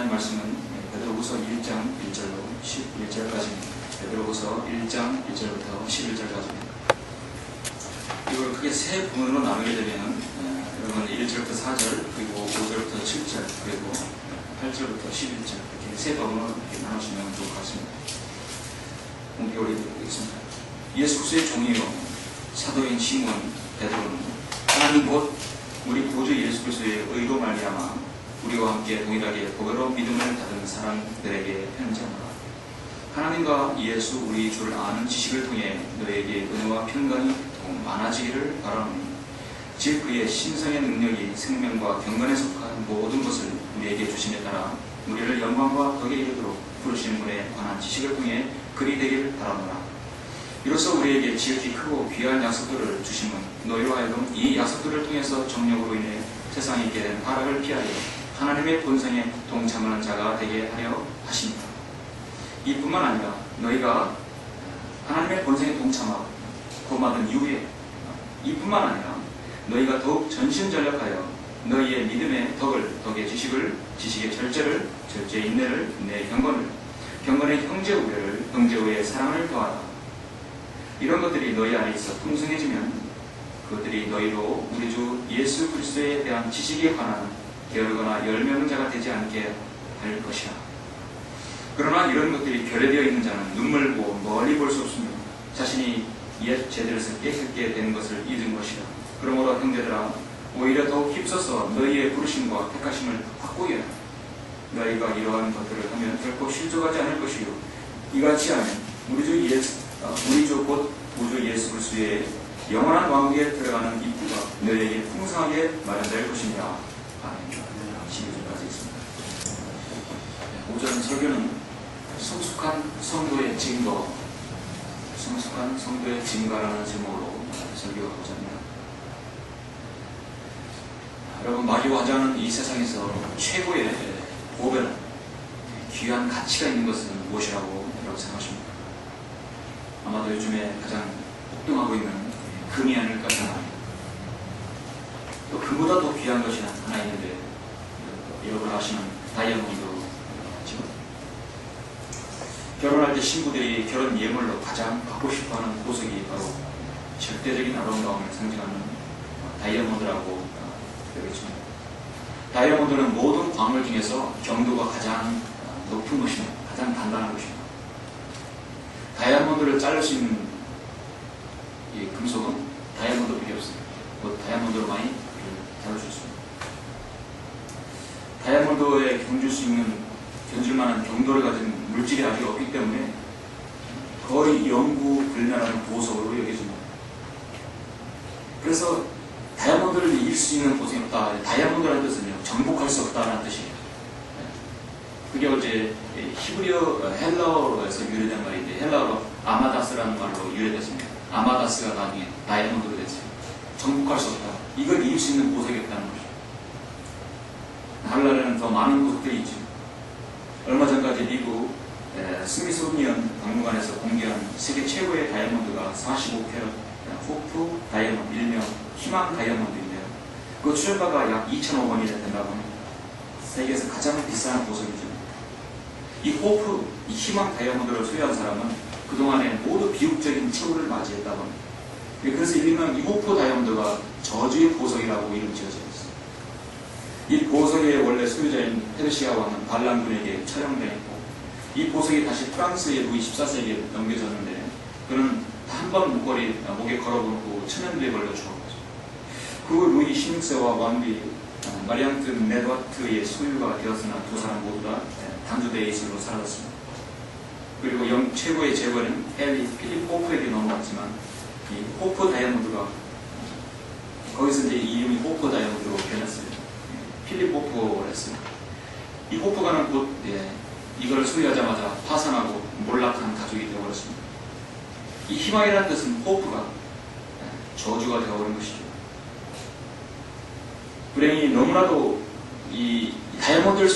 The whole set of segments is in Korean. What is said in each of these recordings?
하나님 말씀은 베드로후서 1장 1절로 11절까지입니다. 베드로후서 1장 1절부터 11절까지입니다. 이걸 크게 세 부분으로 나누게 되면 여러분 1절부터 4절, 그리고 5절부터 7절, 그리고 8절부터 11절 이렇게 세 부분으로 이렇게 나누시면 좋을 것 같습니다. 공개를 드리겠습니다. 예수 그리스도의 종이요 사도인 시몬 베드로는 하나님 곧 우리 구주 예수 그리스도의 의로 말미암아 우리와 함께 동일하게 복으로 믿음을 받은 사람들에게 편지하노라. 하나님과 예수 우리 주를 아는 지식을 통해 너에게 은혜와 평강이 더 많아지기를 바라노니 즉 그의 신성의 능력이 생명과 경건에 속한 모든 것을 우리에게 주심에 따라 우리를 영광과 덕에 이르도록 부르신 분에 관한 지식을 통해 그리 되기를 바라노라. 이로써 우리에게 지극히 크고 귀한 약속들을 주심은 너희로 하여금 이 약속들을 통해서 정력으로 인해 세상에 있게 된 타락을 피하여 하나님의 본성에 동참하는 자가 되게 하려 하십니다. 이뿐만 아니라 너희가 하나님의 본성에 동참하고 구원받은 이후에 이뿐만 아니라 너희가 더욱 전심전력하여 너희의 믿음의 덕의 지식을, 지식의 절제를, 절제의 인내를, 인내의 경건의 형제 우애를, 형제 우애의 사랑을 더하라. 이런 것들이 너희 안에 있어 풍성해지면 그것들이 너희로 우리 주 예수 그리스도에 대한 지식에 관한 게으르거나 열매없는 자가 되지 않게 할 것이라. 그러나 이런 것들이 결여되어 있는 자는 눈물고 멀리 볼 수 없으며 자신이 옛 죄들에서 깨끗게 된 것을 잊은 것이라. 그러므로 형제들아 오히려 더욱 힘써서 너희의 부르심과 택하심을 확고히 하라. 너희가 이러한 것들을 하면 결코 실족하지 않을 것이요 이같이 하면 우리 주 곧 구주 예수 그리스도의 영원한 왕국에 들어가는 입구가 너희에게 풍성하게 마련될 것이니라. 아멘. 12절까지 있습니다. 5절 설교는 성숙한 성도의 증거라는 제목으로 설교하고자 합니다. 여러분, 마귀와 하자는 이 세상에서 최고의 보배는 귀한 가치가 있는 것은 무엇이라고 여러분 생각하십니까? 아마도 요즘에 가장 폭등하고 있는 금이 아닐까 생각합니다. 또 금보다 더 귀한 것이 하나 있는데 여러분 아시는 다이아몬드죠. 결혼할 때 신부들이 결혼 예물로 가장 갖고 싶어하는 보석이 바로 절대적인 아름다움을 상징하는 다이아몬드라고 여겨집니다. 다이아몬드는 모든 광물 중에서 경도가 가장 높은 것입니다. 가장 단단한 것입니다. 다이아몬드를 자를 수 있는 이 금속은 다이아몬드밖에 없습니다. 곧 다이아몬드로 많이 자를 수 있습니다. 다이아몬드에 견줄 만한 경도를 가진 물질이 아직 없기 때문에 거의 영구불멸하는 보석으로 여겨집니다. 그래서 다이아몬드를 이길 수 있는 보석이 없다. 다이아몬드라는 뜻은요, 정복할 수 없다는 뜻이에요. 그게 어제 히브리어 헬라어로 해서 유래된 말인데 헬라어로 아마다스라는 말로 유래됐습니다. 아마다스가 나중에 다이아몬드가 됐어요. 정복할 수 없다. 이걸 이길 수 있는 보석이 없다는 것이죠. 하늘나라에는 더 많은 보석들이 있죠. 얼마 전까지 미국 스미소니언 박물관에서 공개한 세계 최고의 다이아몬드가 45캐럿 호프 다이아몬드, 일명 희망 다이아몬드인데요. 그 출가가 약 2,000억 원이 된다고 합니다. 세계에서 가장 비싼 보석이죠. 이 호프, 이 희망 다이아몬드를 소유한 사람은 그동안에 모두 비극적인 최후를 맞이했다고 합니다. 그래서 일명 이 호프 다이아몬드가 저주의 보석이라고 이름 지어져 있습니다. 이 보석의 원래 소유자인 페르시아 왕은 발람군에게 처형되었고 이 보석이 다시 프랑스의 루이 14세기에 넘겨졌는데 그는 한 번 목에 걸어보고 천연두에 걸려 죽었죠. 그 루이 16세와 왕비 마리앙트 네드와트의 소유가 되었으나 두 사람 모두 다 단두대에 있으로 사라졌습니다. 그리고 최고의 재벌은 필립 호프에게 넘어갔지만 이 호프 다이아몬드가 거기서 이제 이름이 호프 다이아몬드로 변했어요. 필립 호프가 했어요. 이 호프가는 곧 이걸 소유하자마자 파산하고 몰락한 가족이 되어버렸습니다. 이 희망이라는 뜻은 호프가 저주가 되어버린 것이죠. 불행히 너무나도 이 다이아몬드를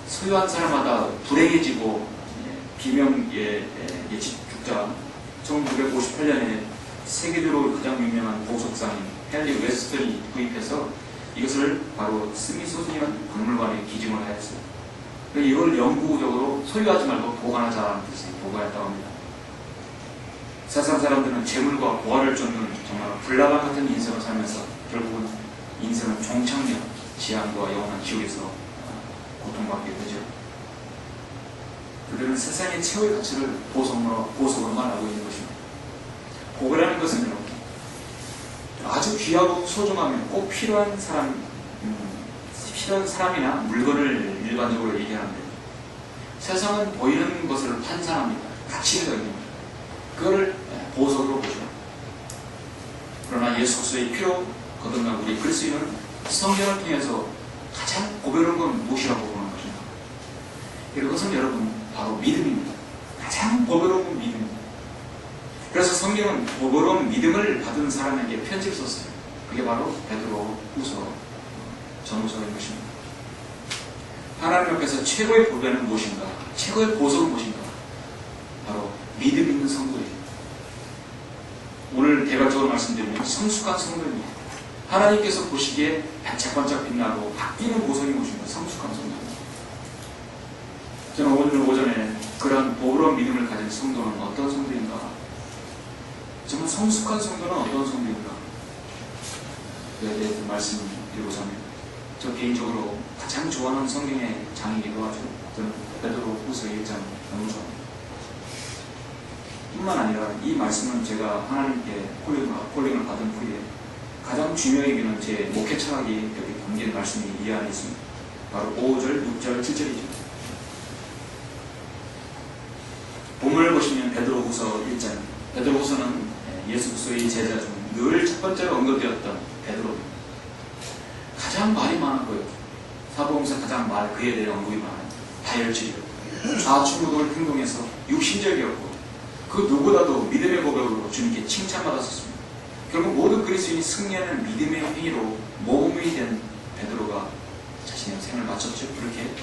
소유한 사람마다 불행해지고 비명의 예측자 1958년에 세계적으로 가장 유명한 보석상인 헨리 웨스턴이 구입해서 이것을 바로 스미소니언 박물관에 기증을 하였어요. 이걸 영구적으로 소유하지 말고 보관하자는 뜻이 보관했다고 합니다. 세상 사람들은 재물과 보화를 쫓는 정말 불나방 같은 인생을 살면서 결국은 인생은 종착역, 지향과 영원한 지옥에서 고통받게 되죠. 그들은 세상의 최후의 가치를 보석으로만 알고 있는 것입니다. 보배라는 것은 이렇게 아주 귀하고 소중하며 꼭 필요한 사람이나 물건을 일반적으로 얘기하는데, 세상은 보이는 것을 판단합니다. 가치를 여깁니다. 그거를 보석으로 보죠. 그러나 예수 그리스도의 피로 거듭난 우리 그리스도인은 성경을 통해서 가장 보배로운 건 무엇이라고 보는 것입니다. 이것은 여러분 바로 믿음입니다. 가장 보배로운 건 믿음입니다. 그래서 성경은 보배로운 믿음을 받은 사람에게 편지를 썼어요. 그게 바로 베드로후서 전후서인 것입니다. 하나님 앞에서 최고의 보배는 무엇인가? 최고의 보석은 무엇인가? 바로 믿음 있는 성도예요. 오늘 대괄적으로 말씀드리면 성숙한 성도입니다. 하나님께서 보시기에 반짝반짝 빛나고 바뀌는 보석이 무엇인가? 성숙한 성도입니다. 저는 오늘 오전에 그런 보배로운 믿음을 가진 성도는 어떤 성도인가? 정말 성숙한 성도는 어떤 성도인가? 그에 대해서 말씀드리고자 합니다. 저 개인적으로 가장 좋아하는 성경의 장이기도 하죠. 저는 베드로후서 1장 너무 좋아합니다. 뿐만 아니라 이 말씀은 제가 하나님께 콜링을 받은 후에 가장 중요히 여기는 제 목회 철학이 여기 담긴 말씀이 이 안에 있습니다. 바로 5절, 6절, 7절이죠. 본문을 보시면 베드로후서 1장, 베드로후서는 예수 그리스도의 제자 중 늘 첫 번째로 언급되었던 베드로입니다. 가장 말이 많았고요. 사복음서 가장 그에 대해 언급이 많아요. 다혈질이었고 좌충우돌 행동에서 육신적이었고 그 누구라도 믿음의 고백으로 주님께 칭찬받았었습니다. 결국 모든 그리스도인이 승리하는 믿음의 행위로 모범이 된 베드로가 자신의 생을 마쳤죠. 그렇게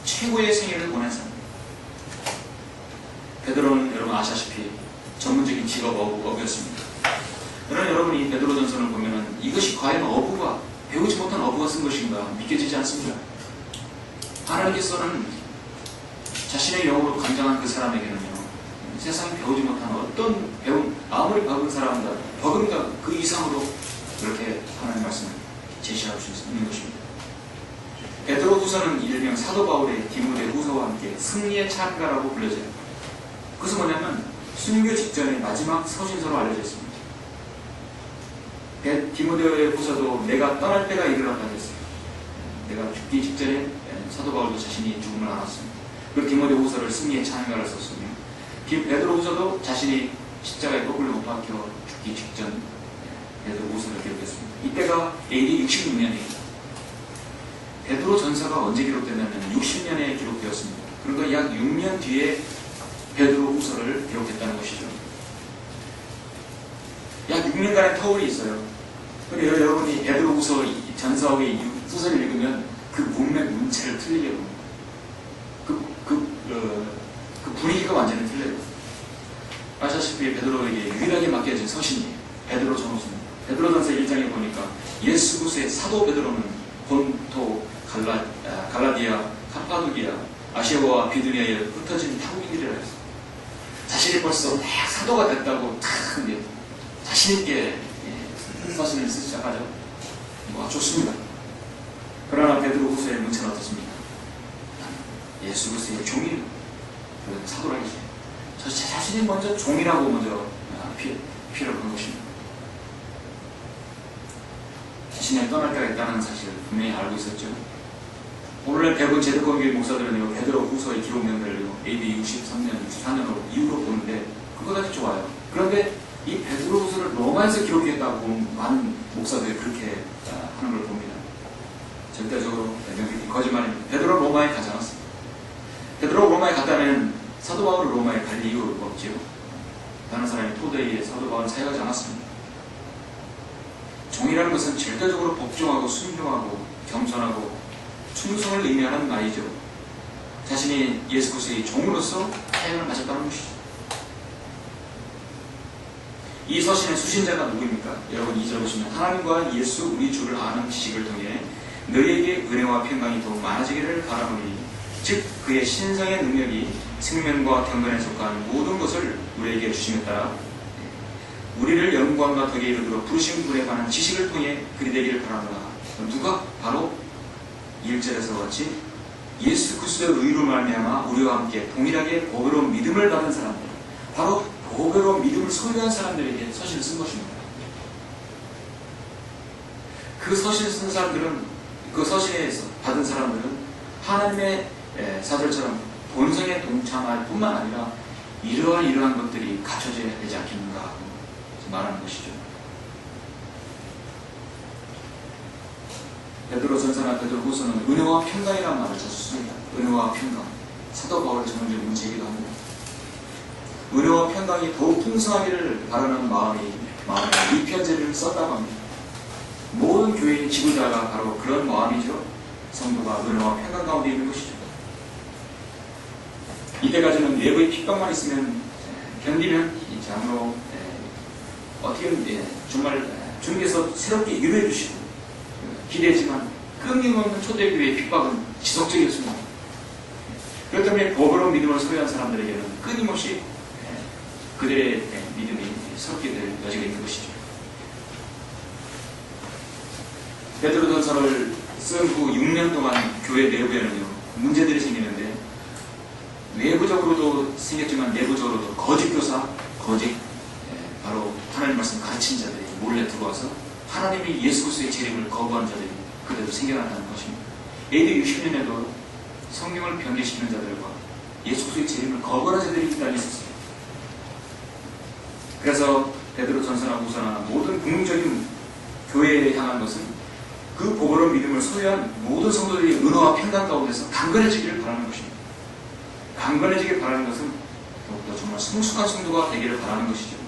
최고의 생애를 보낸 사람. 베드로는 여러분 아시다시피 전문적인 직업 어부였습니다. 그러나 여러분이 베드로전서를 보면은 이것이 과연 어부가 배우지 못한 어부가 쓴 것인가 믿겨지지 않습니다. 하나님께서는 자신의 영으로 감당한 그 사람에게는요, 세상에 배우지 못한 어떤 아무리 박은 사람보다 버금가 그 이상으로 그렇게 하나님의 말씀을 제시할 수 있는 것입니다. 베드로후서는 일명 사도 바울의 디모데후서와 함께 승리의 찬가라고 불려져요. 그것은 뭐냐면 순교 직전의 마지막 서신서로 알려져 있습니다. 디모데의 후서도 내가 떠날 때가 이르렀다 했어요. 내가 죽기 직전에 사도 바울도 자신이 죽음을 알았습니다. 그리고 디모데후서를 승리의 찬가를 썼으며, 베드로후서도 자신이 십자가에 거꾸로 못 박혀 죽기 직전 베드로후서를 기록했습니다. 이때가 AD 66년입니다. 베드로 전서가 언제 기록됐냐면 60년에 기록되었습니다. 그러니까 약 6년 뒤에 베드로후서를 기록했다는 것이죠. 약 6년간의 터울이 있어요. 그리고 여러분이 베드로후서 전서의 후서를 읽으면 그 문맥 문체를 틀리게 봅니다. 그 분위기가 완전히 틀려요. 아시다시피 베드로에게 유일하게 맡겨진 서신이에요. 베드로 전후서입니다. 베드로전서 1장에 보니까 예수 그리스도의 사도 베드로는 본토, 갈라디아, 카파도기아, 아시아와 비두니아에 흩어진 타국인들이라 했어요. 자신이 벌써 딱 사도가 됐다고 자신있게 서신을 쓰기 시작하죠. 좋습니다. 그러나 베드로후서의 문체는 어떻습니까? 예수 그리스도의 종이 사도라기죠. 저 자신이 먼저 종이라고 먼저 피를 한 것입니다. 자신이 떠날 때가 있다는 사실을 분명히 알고 있었죠. 오늘날 배운 제도권교회 목사들은 베드로후서의 기록면들을 AD 63년, 64년 이후로 보는데 그거까지 좋아요. 그런데 이 베드로후서를 로마에서 기록했다고 보는 많은 목사들이 그렇게 하는 걸 봅니다. 절대적으로 거짓말입니다. 베드로 로마에 가지 않았습니다. 베드로 로마에 갔다면 사도 바울을 로마에 갈 이유가 없지요. 다른 사람이 토대에 사도 바울을 사용하지 않았습니다. 종이라는 것은 절대적으로 복종하고 순종하고 겸손하고 충성을 의미하는 말이죠. 자신이 예수 그리스도의 종으로서 사용을 마쳤다는 것이죠. 이 서신의 수신자가 누구입니까? 여러분 2절 보시면 하나님과 예수 우리 주를 아는 지식을 통해 너희에게 은혜와 평강이 더욱 많아지기를 바라노니 즉 그의 신성의 능력이 생명과 경건에 속한 모든 것을 우리에게 주심에 따라 우리를 영광과 덕에 이르도록 부르신 분에 관한 지식을 통해 그리 되기를 바라노라. 누가? 바로 1절에서 같이 예수 그리스도의 의로 말미암아 우리와 함께 동일하게 보배로운 믿음을 받은 사람들, 바로 보배로운 믿음을 소유한 사람들에게 서신을 쓴 것입니다. 그 서신을 쓴 사람들은, 그 서신에서 받은 사람들은 하나님의 사절처럼 본성에 동참할 뿐만 아니라 이러한 것들이 갖춰져야 되지 않겠는가 하고 말하는 것이죠. 베드로전서나 베드로후서는 은혜와 평강이라는 말을 자주 씁니다. 은혜와 평강. 사도 바울의 전형적인 문제이기도 합니다. 은혜와 평강이 더욱 풍성하기를 바라는 마음에 이 편지를 썼다고 합니다. 모든 교회의 지도자가 바로 그런 마음이죠. 성도가 은혜와 평강 가운데 있는 것이죠. 이때까지는 외부의 핍박만 있으면 견디면 참으로 어떻게 정말 주님께서 새롭게 위로해 주시고 기대지만 끊임없는 초대교회의 핍박은 지속적이었습니다. 그렇기 때문에 보배로운 믿음을 소유한 사람들에게는 끊임없이 그들의 믿음이 섞게 될 여지가 있는 것이죠. 베드로전서를 쓴 후 6년 동안 교회 내부에는요 문제들이 생기는데 외부적으로도 생겼지만 내부적으로도 거짓 교사, 바로 하나님 말씀 가르친 자들이 몰래 들어와서 하나님이 예수 그리스도의 재림을 거부하는 자들이 그대로 생겨났다는 것입니다. AD 60년에도 성경을 변개시키는 자들과 예수 그리스도의 재림을 거부하는 자들이 있다니 있었습니다. 그래서 베드로전서나 후서나 모든 국민적인 교회에 향한 것은 그 보배로운 믿음을 소유한 모든 성도들이 은혜와 평강 가운데서 강건해지기를 바라는 것입니다. 강건해지길 바라는 것은 더욱더 정말 성숙한 성도가 되기를 바라는 것이죠.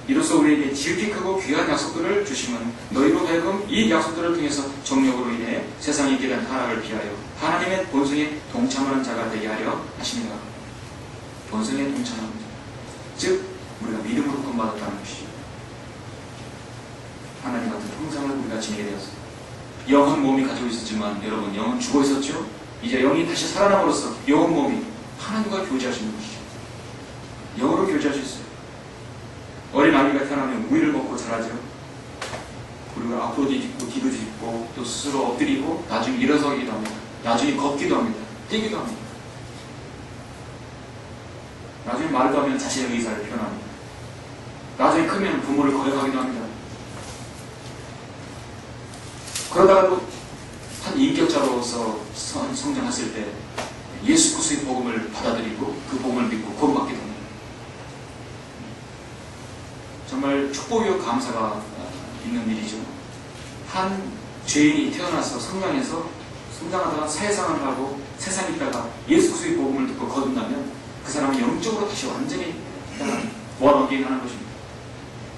이로써 우리에게 지극히 크고 귀한 약속들을 주시면 너희로 하여금 이 약속들을 통해서 정력으로 인해 세상에 있게 된 타락을 피하여 하나님의 본성에 동참하는 자가 되게 하려 하십니다. 본성에 동참하는 자. 즉 우리가 믿음으로 구원받았다는 것이죠. 하나님 같은 형상을 우리가 지니게 되었습니다. 영은 몸이 가지고 있었지만 여러분 영은 죽어 있었죠. 이제 영이 다시 살아남으로써 영은 몸이 하나님과 교제하시는 것이죠. 영으로 교제할 수 있어요. 어린 아기가 태어나면 우유를 먹고 자라죠. 그리고 앞으로 뒤집고 뒤도 뒤집고 또 스스로 엎드리고 나중에 일어서기도 합니다. 나중에 걷기도 합니다. 뛰기도 합니다. 나중에 말도 하면 자신의 의사를 표현합니다. 나중에 크면 부모를 거역하기도 합니다. 그러다가도 한 인격자로서 성장했을 때 예수 그리스도의 복음을 받아들이고 그 복음을 믿고 구원받게 됩니다. 정말 축복이요 감사가 있는 일이죠. 한 죄인이 태어나서 성장하다가 사회생활을 하고 세상에 있다가 예수 그리스도의 복음을 듣고 거듭나면 그 사람은 영적으로 다시 완전히 원어게인 하는 것입니다.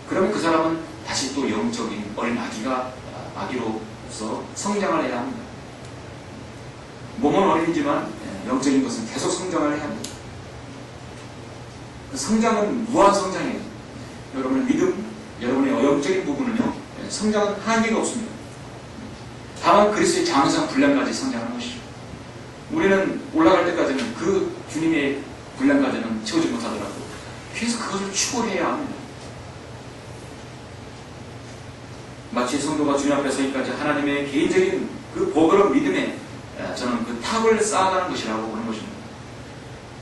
그러면 그 사람은 다시 또 영적인 어린 아기로서 성장을 해야 합니다. 몸은 어린이지만 영적인 것은 계속 성장을 해야 합니다. 성장은 무한 성장이에요. 여러분의 믿음, 여러분의 영적인 부분은요, 성장은 한계가 없습니다. 다만 그리스도의 장성 분량까지 성장하는 것이죠. 우리는 올라갈 때까지는 그 주님의 분량까지는 채우지 못하더라도 계속 그것을 추구해야 합니다. 마치 성도가 주님 앞에 서기까지 하나님의 개인적인 그 보배로운 믿음에 저는 그 탑을 쌓아가는 것이라고 보는 것입니다.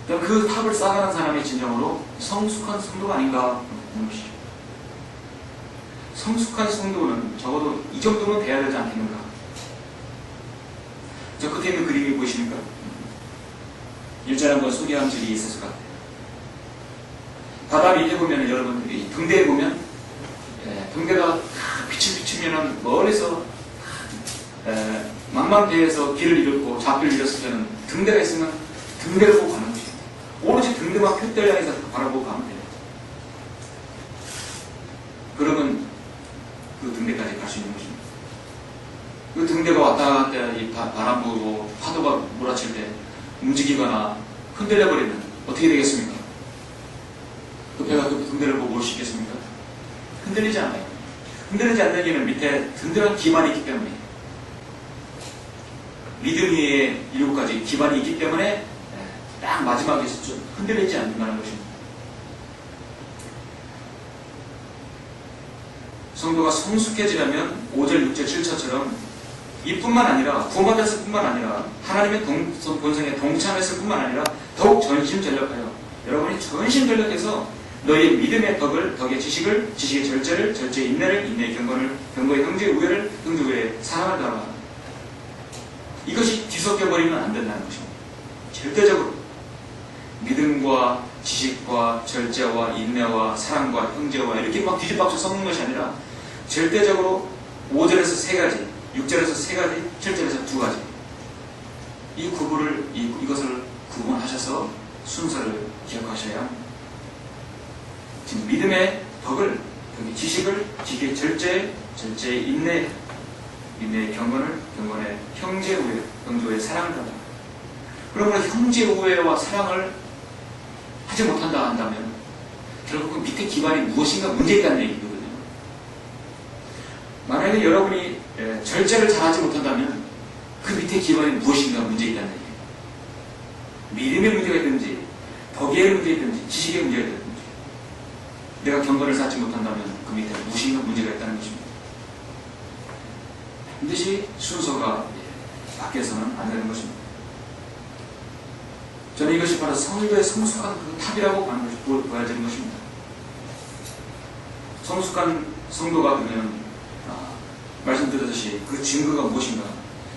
그 탑을 쌓아가는 사람이 진정으로 성숙한 성도가 아닌가 보는 것이죠. 성숙한 성도는 적어도 이 정도는 돼야 되지 않겠는가. 저 끝에 있는 그림이 보이십니까? 일전에 한번 소개한 적이 있을 것 같아요. 바다 밑에 보면 여러분 등대에 보면 등대가 빛을 비추면 멀리서 망망대해에서 길을 잃었고 좌표를 잃었을 때는 등대가 있으면 등대를 보고 가는 것입니다. 오로지 등대만 표대를 향해서 바라보고 가면 돼요. 그러면 그 등대까지 갈 수 있는 것입니다. 그 등대가 왔다 갔다 바람 불고 파도가 몰아칠 때 움직이거나 흔들려 버리면 어떻게 되겠습니까? 그 배가 그 등대를 보고 올 수 있겠습니까? 흔들리지 않아요. 흔들리지 않는 이유는 밑에 든든한 기반이 있기 때문에 믿음 위에 7가지 기반이 있기 때문에 딱 마지막에 좀 흔들리지 않는다는 것입니다. 성도가 성숙해지려면 5절, 6절, 7절처럼 이뿐만 아니라 구원받았을 뿐만 아니라 하나님의 본성에 동참했을 뿐만 아니라 더욱 전심전력하여 여러분이 전심전력해서 너희의 믿음의 덕의 지식을, 지식의 절제를, 절제의 인내를, 인내의 경건을, 경건의 형제의 우애를, 형제 우애의 사랑을 더하라. 이것이 뒤섞여버리면 안 된다는 것입니다. 절대적으로 믿음과 지식과 절제와 인내와 사랑과 형제와 이렇게 막 뒤집박쳐 섞는 것이 아니라 절대적으로 5절에서 3가지, 6절에서 3가지, 7절에서 2가지 이것을 구분하셔서 순서를 기억하셔야 합니다. 지금 믿음의 덕을, 지식을, 지식의 절제, 절제의 인내, 인내의 경건을, 경건의 형제 우애, 형제 우애의 사랑을 한다. 그러므로 형제 우애와 사랑을 하지 못한다 한다면 결국 그 밑에 기반이 무엇인가 문제 있다는 얘기거든요. 만약에 여러분이 절제를 잘하지 못한다면 그 밑에 기반이 무엇인가 문제 있다는 얘기예요. 믿음의 문제가 있든지 덕의 문제가 있든지 지식의 문제가 있든지 내가 경건을 쌓지 못한다면 그 밑에 무엇인가 문제가 있다는 것입니다. 반드시 순서가 바뀌어서는 안 되는 것입니다. 저는 이것이 바로 성도의 성숙한 그 탑이라고 보여지는 것입니다. 성숙한 성도가 되면 말씀드렸듯이 그 증거가 무엇인가?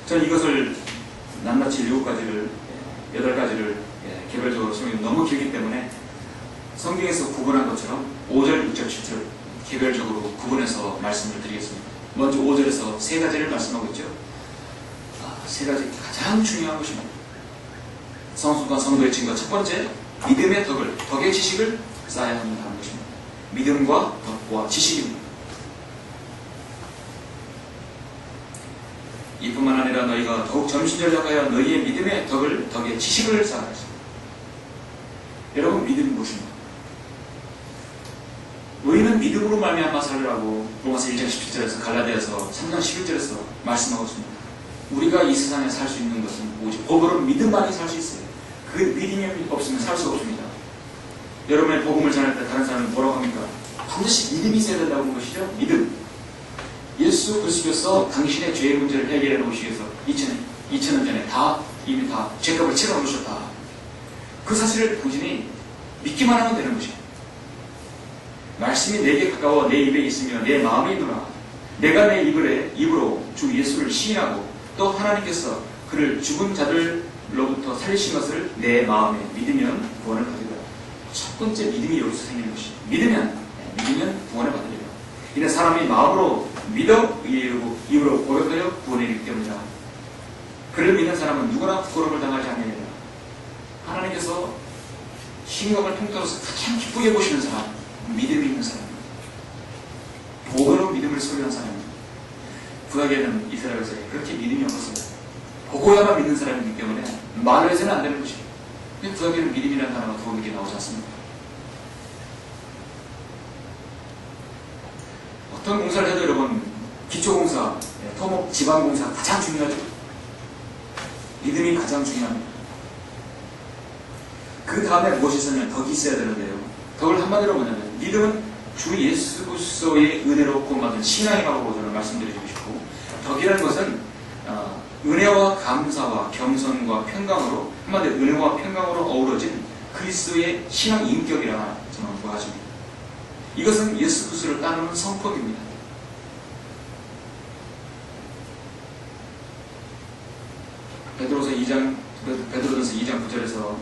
저는 이것을 낱낱이 7가지를 8가지를 개별적으로 설명이 너무 길기 때문에 성경에서 구분한 것처럼 5절, 6절, 7절 개별적으로 구분해서 말씀을 드리겠습니다. 먼저 5절에서 3가지를 말씀하고 있죠. 3가지 가장 중요한 것입니다. 성숙한 성도의 증거 첫 번째, 믿음의 덕의 지식을 쌓아야 한다는 것입니다. 믿음과 덕과 지식입니다. 이뿐만 아니라 너희가 더욱 전심전력하여 너희의 믿음의 덕의 지식을 쌓아야 했습니다. 여러분, 믿음이 무엇입니까? 너희는 믿음으로 말미암아 살으라고 로마서 1장 17절에서 갈라디아서 3장 11절에서 말씀하고 있습니다. 우리가 이 세상에 살 수 있는 것은 오직 복으로 믿음만이 살 수 있어요. 그 믿음이 없으면 살 수가 없습니다. 여러분의 복음을 전할 때 다른 사람은 뭐라고 합니까? 반드시 믿음이 있어야 된다고 하는 것이죠. 믿음. 예수 그리스도께서 당신의 죄의 문제를 해결해 놓으시기 위해서 2000년 전에 이미 다 죄값을 치러 놓으셨다. 그 사실을 당신이 믿기만 하면 되는 것이에요. 말씀이 내게 가까워 내 입에 있으며 내 마음에 있노라. 내가 내 입으로 주 예수를 시인하고 또 하나님께서 그를 죽은 자들로부터 살리신 것을 내 마음에 믿으면 구원을 받으리라. 첫 번째 믿음이 여기서 생기는 것이에요. 믿으면 구원을 받으리라. 이는 사람이 마음으로 믿어 이르고 입으로 고백하여 구원에 이르기 때문이다. 그를 믿는 사람은 누구나 부끄러움을 당하지 않느니라. 하나님께서 신경을 통틀어서 가장 기쁘게 보시는 사람, 믿음이 있는 사람입니다. 복으로 믿음을 소유한 사람입니다. 구약에는 이스라엘에서 그렇게 믿음이 없었어요. 보고야만 믿는 사람이기 때문에 말로 해서는 안 되는 것이에요. 근데 구약에는 믿음이라는 단어가 더 늦게 나오지 않습니다. 어떤 공사를 해도 여러분, 기초공사, 토목, 지방공사 가장 중요하죠. 믿음이 가장 중요합니다. 그 다음에 무엇이 있으면 덕이 있어야 되는데요. 덕을 한마디로 뭐냐면 믿음은 주 예수 그리스도의 은혜로 구원받은 신앙이라고 저는 말씀드리고 싶고, 덕이라는 것은 은혜와 감사와 겸손과 평강으로, 한마디로 은혜와 평강으로 어우러진 그리스도의 신앙 인격이라 저는 보아집니다. 이것은 예수 그리스도를 따르는 성품입니다. 베드로전서 2장 9절에서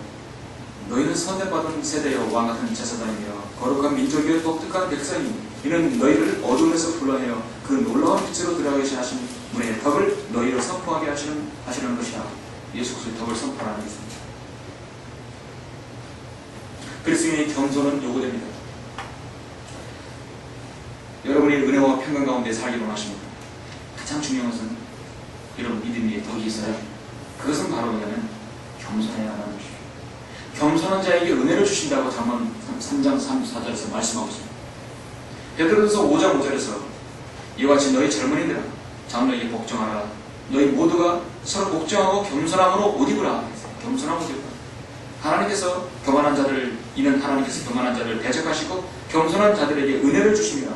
너희는 선택받은 세대여 왕같은 제사장이며 거룩한 민족이여 독특한 백성이니 이는 너희를 어둠에서 불러내어 그 놀라운 빛으로 들어가게 하신 분의 덕을 너희로 선포하게 하시는 것이라. 예수 그리스도의 덕을 선포하는 것입니다. 그리스도인의 겸손은 요구됩니다. 여러분이 은혜와 평강 가운데 살기로 하십니다. 가장 중요한 것은 여러분 믿음의 덕이 있어야 합니다. 그것은 바로 뭐냐면 겸손해야 하는 것이죠. 겸손한 자에게 은혜를 주신다고 잠언 3장 4절에서 말씀하고 있습니다. 베드로전서 5장 5절에서 이와 같이 너희 젊은이들아 장로에게 복종하라. 너희 모두가 서로 복종하고 겸손함으로 옷 입으라. 겸손함으로 옷 입으라. 하나님께서 교만한 자들을, 이는 하나님께서 교만한 자들을 대적하시고 겸손한 자들에게 은혜를 주십니다.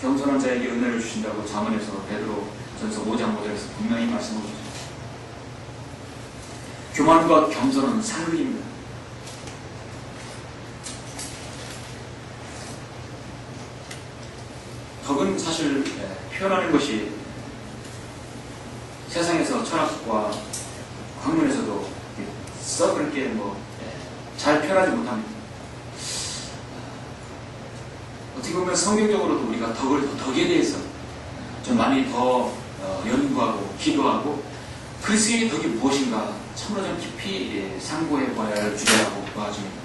겸손한 자에게 은혜를 주신다고 잠언에서 베드로 전서 5장 5절에서 분명히 말씀하고 있습니다. 교만과 겸손은 상극입니다. 덕은 사실 표현하는 것이 세상에서 철학과 학문에서도 썩 그렇게 잘 표현하지 못합니다. 어떻게 보면 성경적으로도 우리가 덕에 대해서 좀 많이 더 연구하고 기도하고 그리스도의 덕이 무엇인가 참으로 좀 깊이 상고해 봐야 할 주제라고 보아집니다.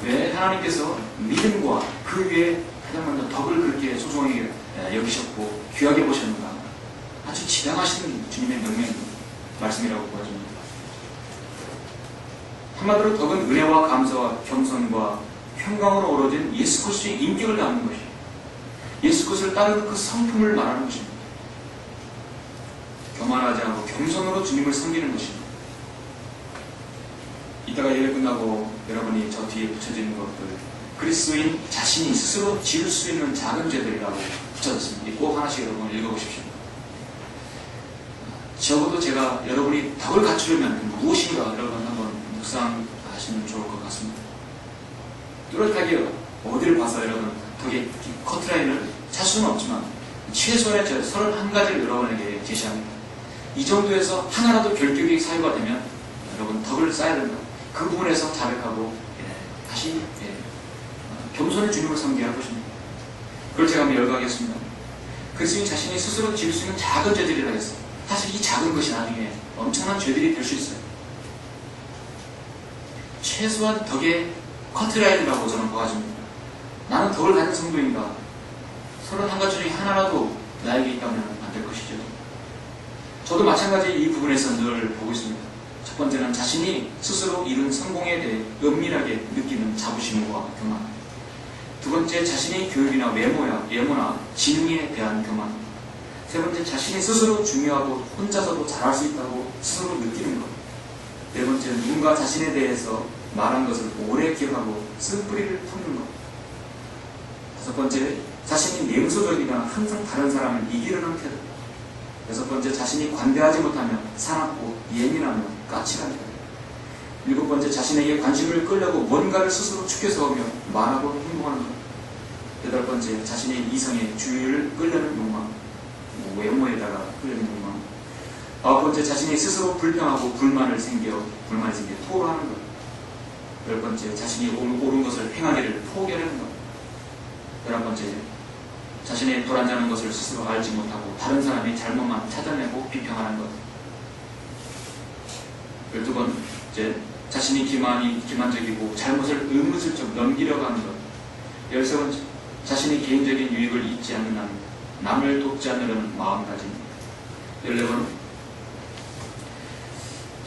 왜 하나님께서 믿음과 그 위에 가장 먼저 덕을 그렇게 소중하게 여기셨고 귀하게 보셨는가? 아주 지당하신 주님의 명령 말씀이라고 보아집니다. 한마디로 덕은 은혜와 감사와 겸손과 평강으로 어우러진 예수 그리스도의 인격을 담는 것이에요. 예수 그리스도를 따르는 그 성품을 말하는 것입니다. 교만하지 않고 겸손으로 주님을 섬기는 것입니다. 이따가 예배 끝나고 여러분이 저 뒤에 붙여지는 것들, 그리스도인 자신이 스스로 지을 수 있는 작은 죄들이라고 붙여졌습니다. 꼭 하나씩 여러분 읽어보십시오. 적어도 제가 여러분이 덕을 갖추려면 무엇인가 여러분 한번 묵상하시면 좋을 것 같습니다. 뚜렷하게 어디를 봐서 여러분 덕의 커트라인을 찾을 수는 없지만 최소한의 31가지를 여러분에게 제시합니다. 이 정도에서 하나라도 결격의 사유가 되면 여러분 덕을 쌓아야 된다. 그 부분에서 자백하고 다시 겸손히 주님을 섬겨야 할 것입니다. 그걸 제가 한번 열거하겠습니다. 그리스도인 자신이 스스로 지을 수 있는 작은 죄들이라 했어요. 사실 이 작은 것이 나중에 엄청난 죄들이 될 수 있어요. 최소한 덕의 커트라인이라고 저는 보아집니다. 나는 덕을 가진 성도인가? 31가지 중에 하나라도 나에게 있다면 안 될 것이죠. 저도 마찬가지 이 부분에서 늘 보고 있습니다. 첫 번째는 자신이 스스로 이룬 성공에 대해 은밀하게 느끼는 자부심과 교만. 두 번째, 자신의 교육이나 외모나 지능에 대한 교만. 세 번째, 자신이 스스로 중요하고 혼자서도 잘할 수 있다고 스스로 느끼는 것. 네 번째, 누군가 자신에 대해서 말한 것을 오래 기억하고 쓴뿌리를 품는 것. 다섯 번째, 자신이 냉소적이나 항상 다른 사람을 이기려는 태도. 여섯 번째, 자신이 관대하지 못하면 사납고 예민하며 까칠한 태도. 일곱 번째, 자신에게 관심을 끌려고 뭔가를 스스로 축해서오며 말하고 행동하는 것. 여덟 번째, 자신의 이성의 주의를 끌려는 욕망, 외모에다가 끌려는 욕망. 아홉 번째, 자신이 스스로 불평하고 불만을 생겨 토로하는 것. 열 번째, 자신이 옳은 것을 행하기를 포기하는 것. 11번째, 자신의 불안하는 것을 스스로 알지 못하고 다른 사람의 잘못만 찾아내고 비평하는 것. 12번째, 자신이 기만적이고 잘못을 의무슬쩍 넘기려고 하는 것. 13번째, 자신의 개인적인 유익을 잊지 않는 남을 돕지 않으려는 마음가짐. 14번,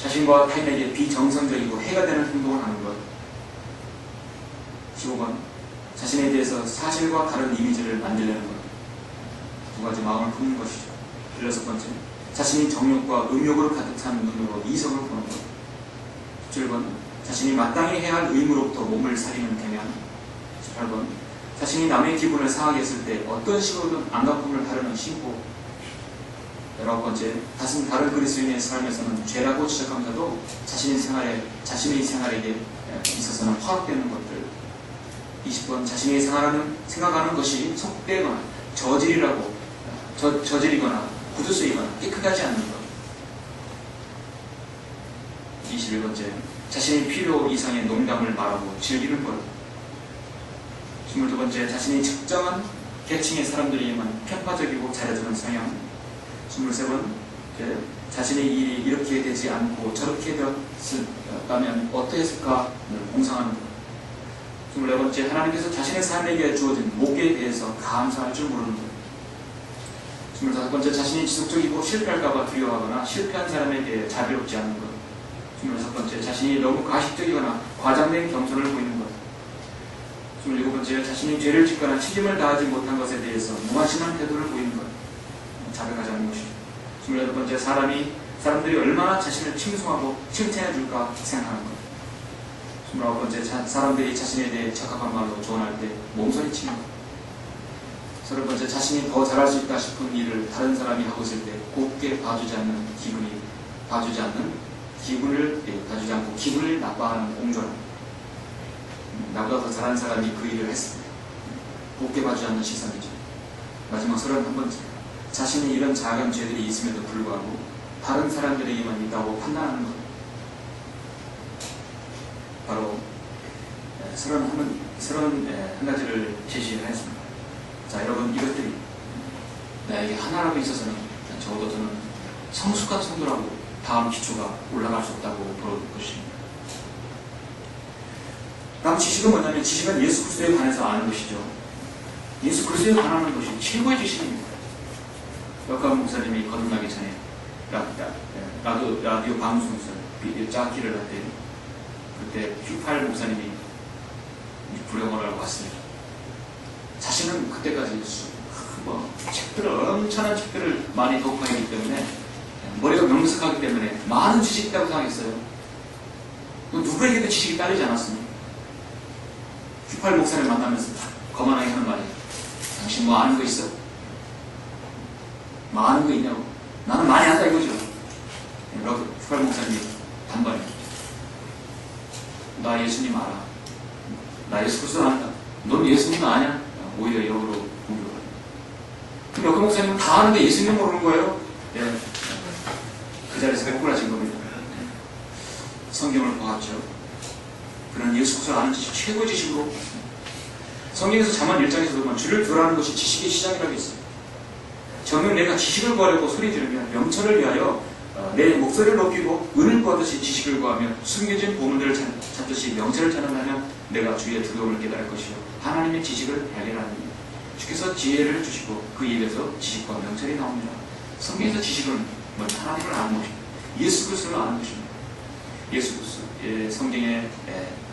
자신과 타인에게 비정상적이고 해가 되는 행동을 하는 것. 15번, 자신에 대해서 사실과 다른 이미지를 만들려는 것. 두 가지 마음을 품는 것이죠. 16번째, 자신이 정욕과 음욕으로 가득 찬 눈으로 이성을 보는 것. 17번, 자신이 마땅히 해야 할 의무로부터 몸을 사리는 경향. 18번, 자신이 남의 기분을 상하게 했을 때 어떤 식으로든 안갚음을 하려는 신고. 19번째, 다른 그리스도인의 삶에서는 죄라고 지적하면서도 자신의 생활에게 있어서는 허락되는 것들. 20번, 자신이 생각하는 것이 속되거나 저질이거나 구두쇠이거나 깨끗하지 않는 것. 21번째, 자신의 필요 이상의 농담을 말하고 즐기는 것. 22번째, 자신이 특정한 계층의 사람들에게만 편파적이고 잘해주는 성향. 23번째, 자신의 일이 이렇게 되지 않고 저렇게 되었다면 어떠했을까 공상하는 것. 24번째, 하나님께서 자신의 삶에게 주어진 목에 대해서 감사할 줄 모르는 것. 25번째, 자신이 지속적이고 실패할까봐 두려워하거나 실패한 사람에 대해 자비롭지 않는 것. 26번째, 자신이 너무 가식적이거나 과장된 겸손을 보이는 것. 27번째, 자신이 죄를 짓거나 책임을 다하지 못한 것에 대해서 무관심한 태도를 보이는 것. 자백하지 않는 것이죠. 28번째, 사람들이 얼마나 자신을 칭송하고 칭찬해 줄까 생각하는 것. 29번째, 사람들이 자신에 대해 적합한 말로 조언할 때 몸서리치는 것. 30번째, 자신이 더 잘할 수 있다 싶은 일을 다른 사람이 하고 있을 때 곱게 봐주지 않고 기분을 나빠하는 옹졸함. 나보다 더 잘하는 사람이 그 일을 했을 때 곱게 봐주지 않는 시선이죠. 마지막 31번째, 자신이 이런 작은 죄들이 있음에도 불구하고 다른 사람들에게만 있다고 판단하는 것. 바로 31가지를 제시하였습니다. 자, 여러분, 이것들이 나에게 하나라고 있어서는 적어도 저는 성숙한 성도라고 다음 기초가 올라갈 수 없다고 볼 것입니다. 다음 지식은 뭐냐면, 지식은 예수 그리스도에 관해서 아는 것이죠. 예수 그리스도에 관하는 것이 최고의 지식입니다. 역한 목사님이 거듭나기 전에 라디오 방송에서 짝기를 할 때, 그때 휘팔 목사님이 불영어를 하고 왔습니다. 자신은 그때까지 엄청난 책들을 많이 독파했기 때문에 머리가 명석하기 때문에 많은 지식이 있다고 생각했어요. 누구에게도 지식이 딸리지 않았습니다. 휘팔 목사를 만나면서 거만하게 하는 말이에요. 당신 뭐 아는 거 있어? 뭐 아는 거 있냐고. 나는 많이 안다 이거죠. 휘팔 목사님이 단번에 나 예수님 알아. 나 예수 그리스도 안다. 넌 예수님 아냐? 오히려 역으로 공격을. 그럼 역한 목사님은 다 아는데 예수님 모르는 거예요? 네. 그 자리에서 억울하신 겁니다. 성경을 보았죠. 그는 예수 그리스도를 아는 지식 최고의 지식으로, 성경에서 잠언 1장에서도 보면 주를 두라는 것이 지식의 시작이라고 했어요. 정녕 내가 지식을 구하려고 소리 지르면 명철을 위하여 내 목소리를 높이고 은을 구하듯이 지식을 구하며 숨겨진 보물들을 찾듯이 명철을 찾는다면 내가 주의 두려움을 깨달을 것이요 하나님의 지식을 발견하느니 주께서 지혜를 주시고 그 입에서 지식과 명철이 나옵니다. 성경에서 지식은 먼저 하나님을 아는 것입니다. 예수 그리스도를 아는 것입니다. 예수 그리스도, 성경의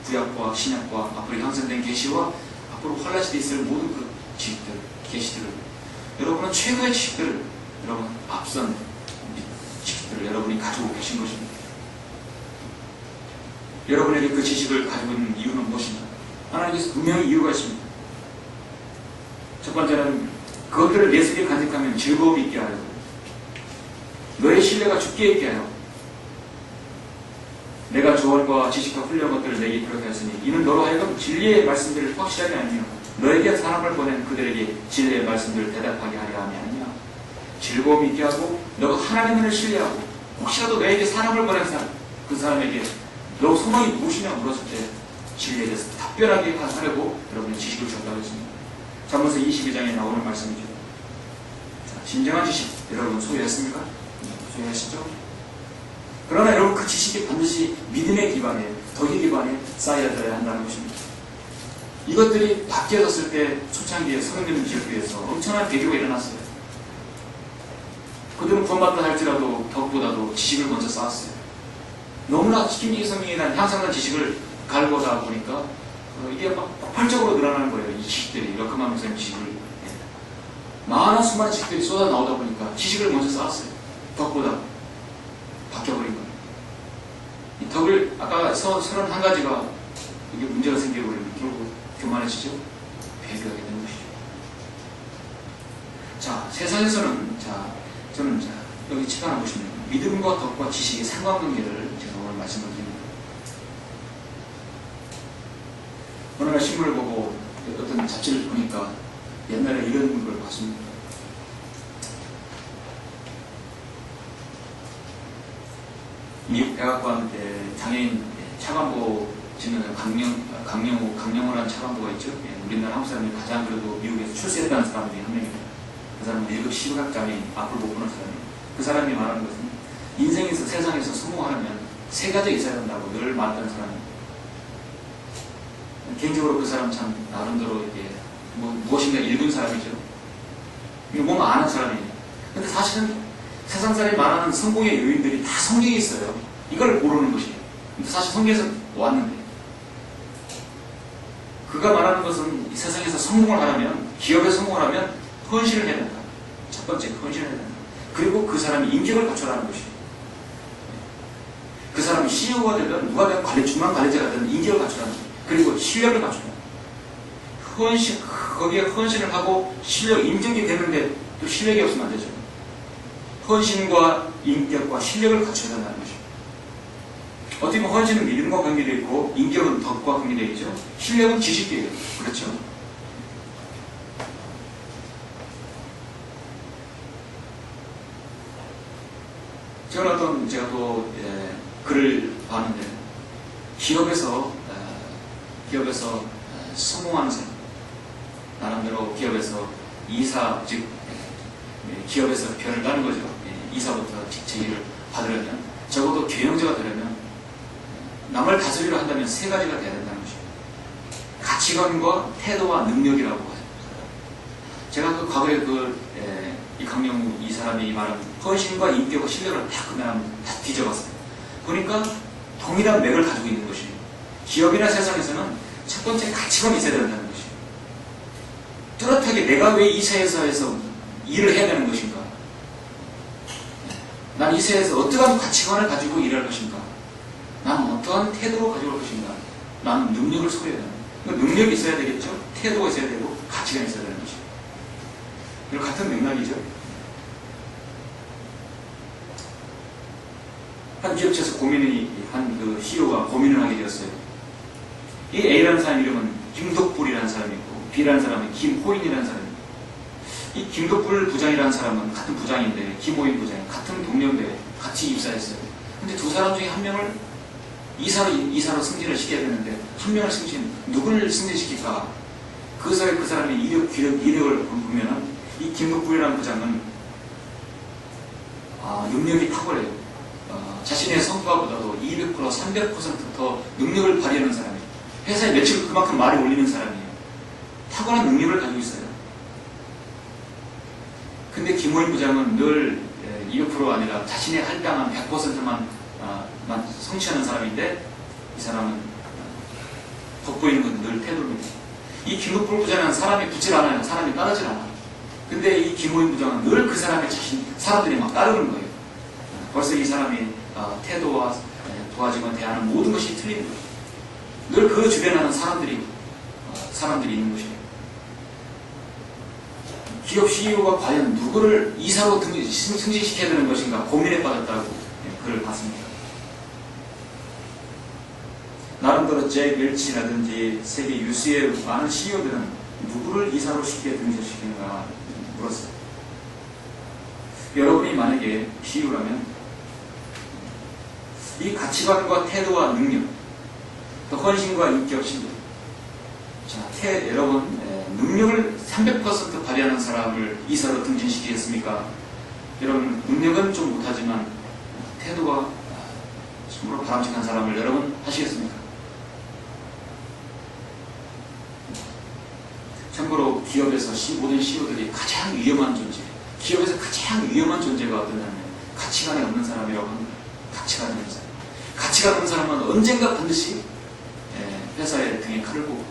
구약과 신약과 앞으로 향상된 계시와 앞으로 활라시되 있을 모든 그 지식들, 계시들을, 여러분은 최고의 지식들을, 여러분 앞선 지식들을 여러분이 가지고 계신 것입니다. 여러분에게 그 지식을 가지고 있는 이유는 무엇입니까? 하나님께서 분명히 이유가 있습니다. 첫 번째는 그것들을 내 속에 간직하면 즐거움이 있게 하여, 너의 신뢰가 죽게 있게 하여, 내가 조언과 지식과 훈련 것들을 내게 그렇게 하였으니 이는 너로 하여금 진리의 말씀들을 확실하게 알며 너에게 사람을 보낸 그들에게 진리의 말씀들을 대답하게 하려 함이 아니냐. 즐거움이 있게 하고 너가 하나님을 신뢰하고 혹시라도 너에게 사람을 보낸 사람, 그 사람에게 너 소망이 무엇이냐 물었을 때 진리에 대해서 답변하게 하려고 여러분의 지식을 준다고 했습니다. 잠언서 22장에 나오는 말씀이죠. 자, 진정한 지식 여러분 소유했습니까? 소유하시죠? 그러나 여러분 그 지식이 반드시 믿음의 기반에, 덕의 기반에 쌓여져야 한다는 것입니다. 이것들이 바뀌어졌을 때 초창기에 성령 지역교회에서 엄청난 대교가 일어났어요. 그들은 구원받다 할지라도 덕보다도 지식을 먼저 쌓았어요. 너무나 김기기 성령에 대한 향상된 지식을 갈고다 보니까 이게 막 폭발적으로 늘어나는 거예요. 이 지식들이, 러크만 목사님 지식을. 많은 수많은 지식들이 쏟아 나오다 보니까 지식을 먼저 쌓았어요. 덕보다. 바뀌어버린 거예요. 이 덕을, 아까 31가지가 이게 문제가 생겨버리면 결국 교만해지죠? 배교하게 되는 것이죠. 자, 세상에서는, 저는 여기 책 하나 보시면 믿음과 덕과 지식의 상관관계를 제가 오늘 말씀을 드립니다. 어느 날 신문을 보고 어떤 잡지를 보니까 옛날에 이런 걸 봤습니다. 미국 백악관 장애인 차관보 짓는 강영호라는 차관보가 있죠. 우리나라 한국 사람이 가장 그래도 미국에서 출세했다는 사람 중에 한 명입니다. 그 사람은 1급 시각장애인, 앞을 못 보는 사람이에요. 그 사람이 말하는 것은 인생에서, 세상에서 성공하려면 3가지가 있어야 한다고 늘 말했던 사람입니다. 개인적으로 그 사람 참 나름대로 이렇게 무엇인가 읽은 사람이죠. 뭔가 아는 사람이에요. 근데 사실은 세상 사람이 말하는 성공의 요인들이 다 성경에 있어요. 이걸 모르는 것이에요. 근데 사실 성경에서 왔는데 그가 말하는 것은 이 세상에서 성공을 하려면, 기업에 성공을 하면 헌신을 해야 된다. 첫 번째, 헌신을 해야 된다. 그리고 그 사람이 인격을 갖춰라는 것이에요. 그 사람이 CEO가 되든 누가 되든 중간 관리자가 되든 인격을 갖춰라는 거예요. 그리고 실력을 갖춰라. 헌신, 거기에 헌신을 하고 실력, 인격이 되는데 또 실력이 없으면 안 되죠. 헌신과 인격과 실력을 갖춰야 된다는 것이죠. 어떻게 보면 헌신은 믿음과 관계되어 있고 인격은 덕과 관계되어 있죠. 실력은 지식이에요. 그렇죠. 제가 또 글을 봤는데 기업에서 성공하는 사람, 나름대로 기업에서 이사, 즉 기업에서 별을 따는 거죠. 이사부터 직책을 받으려면, 적어도 경영자가 되려면 남을 다스리려 한다면 세 가지가 돼야 된다는 것이죠. 가치관과 태도와 능력이라고 하죠. 제가 그 과거에 이 강명우 이 사람이 말한 헌신과 인격과 실력을 다 그냥 다 뒤져봤어요. 보니까 동일한 맥을 가지고 있는 것이에요. 기업이나 세상에서는 첫 번째 가치관이 있어야 된다는 것이에요. 뚜렷하게 내가 왜 이 회사에서 일을 해야 되는 것인가? 난 이 회사에서 어떠한 가치관을 가지고 일할 것인가? 나는 어떠한 태도를 가지고 올 것인가? 나는 능력을 소유해야 된다. 능력이 있어야 되겠죠? 태도가 있어야 되고 가치가 있어야 되는 것이에요. 그리고 같은 맥락이죠. 한 기업체에서 한 CEO가 고민을 하게 되었어요. 이 A라는 사람 이름은 김덕불이라는 사람이 있고 B라는 사람은 김호인이라는 사람이 있고, 이 김덕불 부장이라는 사람은 같은 부장인데 김호인 부장이 같은 동년배에 같이 입사했어요. 근데 두 사람 중에 한 명을 이사로 승진을 시켜야 되는데 한 명을 누구를 승진시킬까? 그 사람의 이력을 보면은 이 김덕불이라는 부장은 능력이 탁월해요. 자신의 성과보다도 200%, 300%더 능력을 발휘하는 사람이에요. 회사의 매출을 그만큼 많이 올리는 사람이에요. 탁월한 능력을 가지고 있어요. 근데 김호인 부장은 늘 200%가 아니라 자신의 할당한 100%만 성취하는 사람인데, 이 사람은 돋보이는 건 늘 태도입니다. 이 김덕불 부장은 사람이 붙질 않아요. 사람이 따르질 않아요. 근데 이 김호인 부장은 늘 그 사람의 사람들이 막 따르는 거예요. 벌써 이 사람이 태도와 도와주고 대하는 모든 것이 틀린 거예요. 늘 그 주변에 하는 사람들이 있는 것이에요. 기업 CEO가 과연 누구를 이사로 승진시켜야 되는 것인가 고민에 빠졌다고 글을 봤습니다. 나름대로 잭 웰치라든지 세계 유수의 많은 CEO들은 누구를 이사로 등재시키는가 물었어요. 여러분이 만약에 CEO라면 이 가치관과 태도와 능력, 또 헌신과 인격, 실력. 자, 여러분 능력을 300% 발휘하는 사람을 이사로 등진시키겠습니까? 여러분 능력은 좀 못하지만 태도가 정말 바람직한 사람을 여러분 하시겠습니까? 참고로 기업에서 모든 CEO들이 가장 위험한 존재, 기업에서 가장 위험한 존재가 어떠냐면 가치관이 없는 사람이라고 합니다. 가치관이 없는 사람. 가치가 없는 사람은 언젠가 반드시 회사의 등에 칼을 꽂고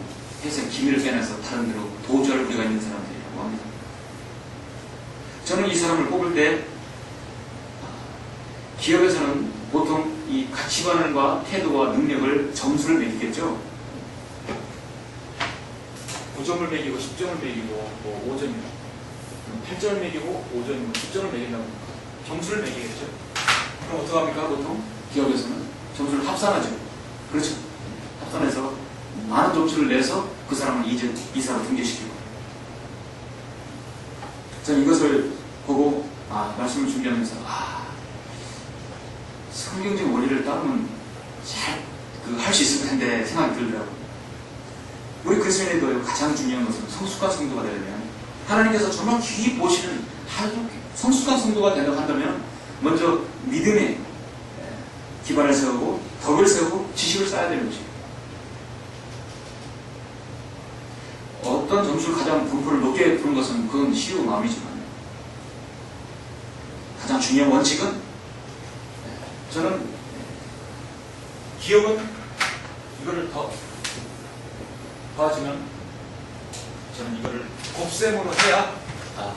회사의 기밀을 빼내서 다른 데로 도주할 우려가 있는 사람들이라고 합니다. 저는 이 사람을 뽑을 때 기업에서는 보통 이 가치관과 태도와 능력을 점수를 매기겠죠. 9점을 매기고 10점을 매기고 5점이고 8점을 매기고 5점이고 10점을 매긴다고 점수를 매기겠죠. 그럼 어떡합니까? 보통 기업에서는 점수를 합산하죠. 그렇죠. 합산해서 많은 점수를 내서 그 사람을 이사로 등재시키고, 저는 이것을 보고 말씀을 준비하면서 성경적 원리를 따르면 잘 할 수 있을 텐데 생각이 들더라고요. 우리 그리스도인에도 가장 중요한 것은 성숙한 성도가 되려면, 하나님께서 정말 귀히 보시는 아주 성숙한 성도가 되려고 한다면 먼저 믿음에 기반을 세우고 덕을 세우고 지식을 쌓아야 되는 것이에요. 어떤 점수를 가장 분포를 높게 푸는 것은 그건 CEO 마음이지만, 가장 중요한 원칙은 저는 기업은 이거를 더 도와주면 저는 이거를 곱셈으로 해야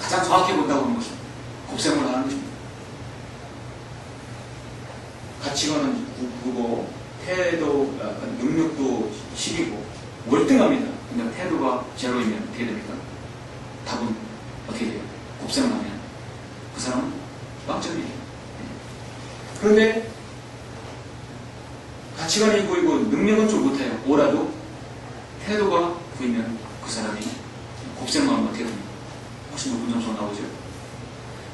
가장 정확히 본다고 하는 것입니다. 곱셈으로 하는 것입니다. 가치관은 9고 태도, 능력도 10이고 월등합니다. 근데 태도가 제로이면 어떻게 됩니까? 답은 어떻게 돼요? 곱셈을 하면 그 사람은 빵점이에요. 그런데 가치관이 9이고 능력은 좀 못해요. 5라도 태도가 9이면 그 사람이 곱셈을 하면 어떻게 됩니까? 훨씬 높은 점수가 나오죠.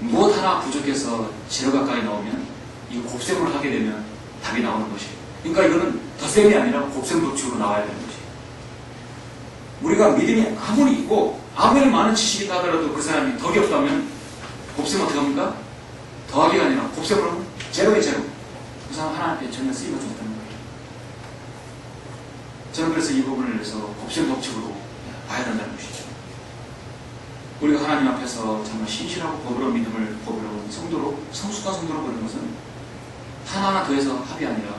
무엇 하나 부족해서 제로 가까이 나오면 이거 곱셈을 하게 되면 답이 나오는 것이에요. 그러니까 이거는 덧셈이 아니라 곱셈 도축으로 나와야 되는 것이에요. 우리가 믿음이 아무리 있고 아무리 많은 지식이 있다 하더라도 그 사람이 덕이 없다면 곱셈 어떻게 합니까? 더하기가 아니라 곱셈으로 하면 제로의 제로. 그 사람 하나님께 전혀 쓰임을 줬다는 거예요. 저는 그래서 이 부분을 위해서 곱셈 법칙으로 봐야 된다는 것이죠. 우리가 하나님 앞에서 정말 신실하고 법으로 믿음을 법으로 성도로 성숙한 성도로 보는 것은 하나하나 더해서 합이 아니라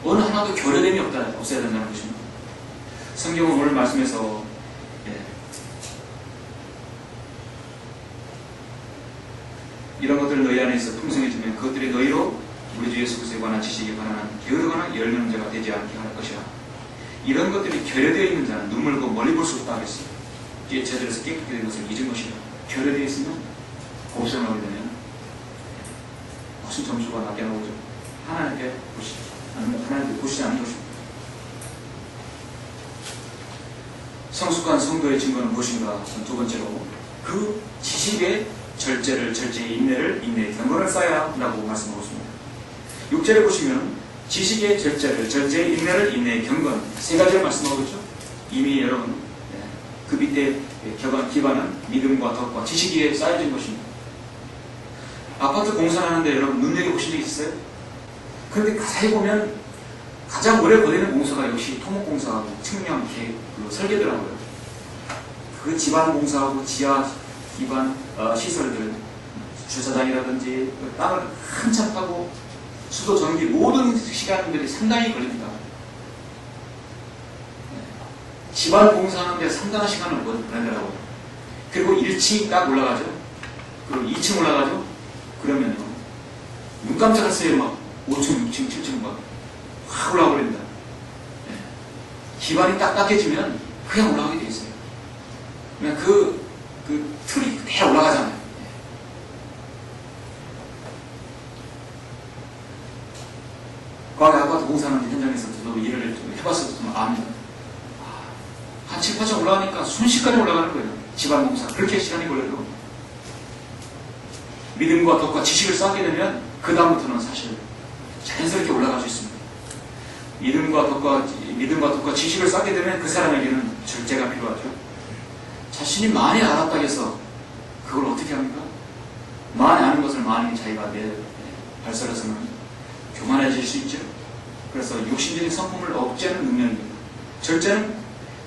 어느 하나도 결여됨이 없어야 된다는 것입니다. 성경은 오늘 말씀에서 이런 것들을 너희 안에 있어 풍성해지면 그것들이 너희로 우리 주 예수 그리스도에 관한 지식에 관한 게으르거나 열매는 자가 되지 않게 할 것이라. 이런 것들이 결여되어 있는 자는 눈물고 멀리 볼 수 없다 하겠어요. 이제 제들에서 깨끗게 된 것을 잊은 것이다. 결여되어 있으면 곱셈을 하게 되면 무슨 점수가 낮게 나오죠. 하나님께 보시지 않는 것입니다. 성숙한 성도의 증거는 무엇인가? 두 번째로 그 지식의 절제의 인내를 인내의 경건을 쌓아야 한다고 말씀하고 있습니다. 6절에 보시면 지식의 절제의 인내를 인내의 경건 세 가지를 말씀하고 있죠. 이미 여러분 그 밑에 기반은 믿음과 덕과 지식 위에 쌓여진 것입니다. 아파트 공사하는데 여러분 눈여겨보신 적 있어요? 그런데 자세히 보면 가장 오래 걸리는 공사가 역시 토목공사하고 측량 설계더라고요. 그 지반 공사하고 지하 기반 시설들, 주차장이라든지 땅을 한참 파고 수도 전기 모든 시간들이 상당히 걸립니다. 지반 공사하는데 상당한 시간을 보내더라고요. 그리고 1층이 딱 올라가죠. 그리고 2층 올라가죠. 그러면요 눈 깜짝할 새에 막 5층, 6층, 7층 막 확 올라가 버립니다. 기반이 딱 닦여지면 그냥 올라가게 돼 있어요. 그냥 그 틀이 그냥 올라가잖아요. 과거에 아파트 공사하는 현장에서 저도 일을 좀 해봤어도 좀 압니다. 한 7, 8층 올라가니까 순식간에 올라가는 거예요. 집안 공사. 그렇게 시간이 걸려도 믿음과 덕과 지식을 쌓게 되면 그 다음부터는 사실 자연스럽게 올라갈 수 있습니다. 믿음과 덕과 지식을 쌓게 되면 그 사람에게는 절제가 필요하죠. 자신이 많이 알았다 해서 그걸 어떻게 합니까? 많이 아는 것을 많이 자기가 발설해서는 교만해질 수 있죠. 그래서 육신적인 성품을 억제하는 능력입니다. 절제는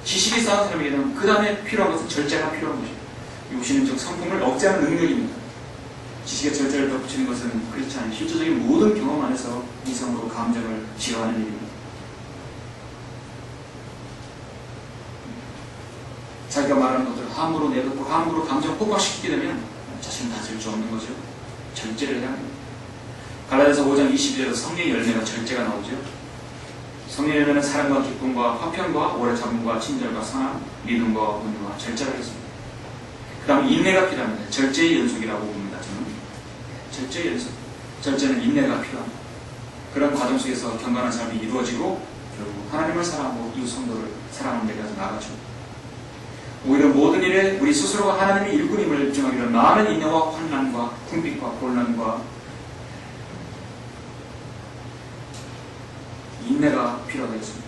지식이 쌓은 사람에게는 그 다음에 필요한 것은 절제가 필요한 것이죠. 육신적 성품을 억제하는 능력입니다. 지식의 절제를 덧붙이는 것은 그렇지 않아요. 실질적인 모든 경험 안에서 이성으로 감정을 지어하는 일입니다. 자기가 말하는 것들을 함부로 내뱉고 함부로 감정을 폭발시키게 되면 자신을 다스릴 수 없는 거죠. 절제를 해야 합니다. 갈라디아서 5장 22절에서 성령의 열매가 절제가 나오죠. 성령의 열매는 사랑과 기쁨과 화평과 오래 참음과 친절과 선함, 믿음과 온유와 절제가 있습니다. 그 다음 인내가 필요합니다. 절제의 연속이라고 봅니다. 저는 절제의 연속. 절제는 인내가 필요합니다. 그런 과정 속에서 경건한 삶이 이루어지고 결국 하나님을 사랑하고 이웃 성도를 사랑하는 데까지 나가죠. 오히려 모든 일에 우리 스스로가 하나님의 일꾼임을 입증하기 위한 많은 인내와 환난과 궁핍과 곤란과 인내가 필요하겠습니다.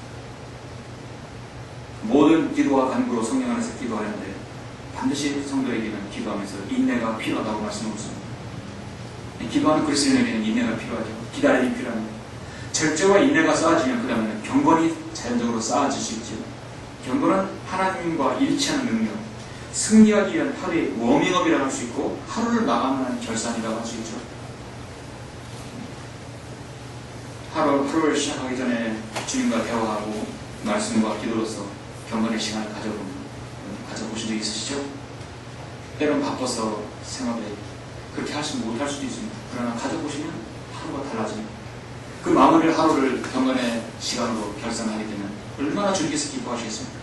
모든 기도와 간구로 성령 안에서 기도하는데 반드시 성도에게는 기도하면서 인내가 필요하다고 말씀하고 있습니다. 기도하는 그리스도인에게는 인내가 필요하죠. 기다림이 필요합니다. 절제와 인내가 쌓아지면 그 다음에는 경건이 자연적으로 쌓아질 수 있죠. 경건은 하나님과 일치하는 능력, 승리하기 위한 하루의 워밍업이라고 할 수 있고 하루를 마감하는 결산이라고 할 수 있죠. 하루를 시작하기 전에 주님과 대화하고 말씀과 기도로서 경건의 시간을 가져보신 적 있으시죠? 때론 바빠서 생활에 그렇게 못할 수도 있습니다. 그러나 가져보시면 하루가 달라집니다. 그 마무리 하루를 경건의 시간으로 결산하게 되면 얼마나 주님께서 기뻐하시겠습니까?